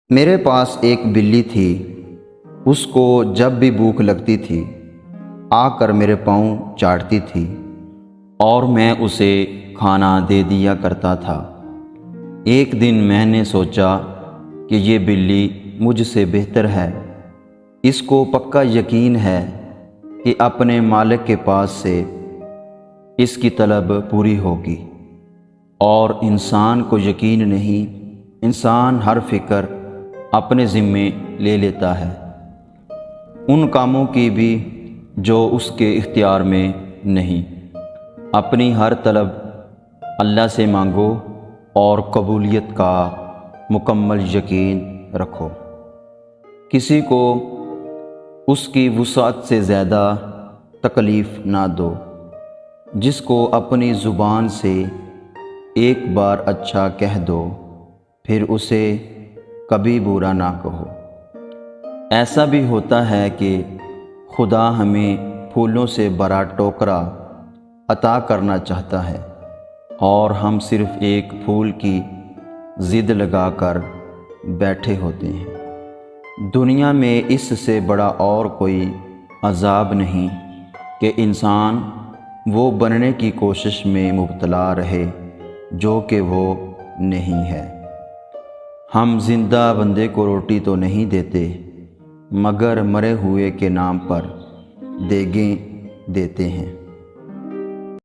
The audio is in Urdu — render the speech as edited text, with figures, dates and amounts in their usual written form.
میرے پاس ایک بلی تھی۔ اس کو جب بھی بھوک لگتی تھی آ کر میرے پاؤں چاٹتی تھی اور میں اسے کھانا دے دیا کرتا تھا۔ ایک دن میں نے سوچا کہ یہ بلی مجھ سے بہتر ہے، اس کو پکا یقین ہے کہ اپنے مالک کے پاس سے اس کی طلب پوری ہوگی، اور انسان کو یقین نہیں۔ انسان ہر فکر اپنے ذمے لے لیتا ہے، ان کاموں کی بھی جو اس کے اختیار میں نہیں۔ اپنی ہر طلب اللہ سے مانگو اور قبولیت کا مکمل یقین رکھو۔ کسی کو اس کی وسعت سے زیادہ تکلیف نہ دو۔ جس کو اپنی زبان سے ایک بار اچھا کہہ دو پھر اسے کبھی برا نہ کہو۔ ایسا بھی ہوتا ہے کہ خدا ہمیں پھولوں سے بھرا ٹوکرا عطا کرنا چاہتا ہے اور ہم صرف ایک پھول کی ضد لگا کر بیٹھے ہوتے ہیں۔ دنیا میں اس سے بڑا اور کوئی عذاب نہیں کہ انسان وہ بننے کی کوشش میں مبتلا رہے جو کہ وہ نہیں ہے۔ ہم زندہ بندے کو روٹی تو نہیں دیتے، مگر مرے ہوئے کے نام پر دیگیں دیتے ہیں۔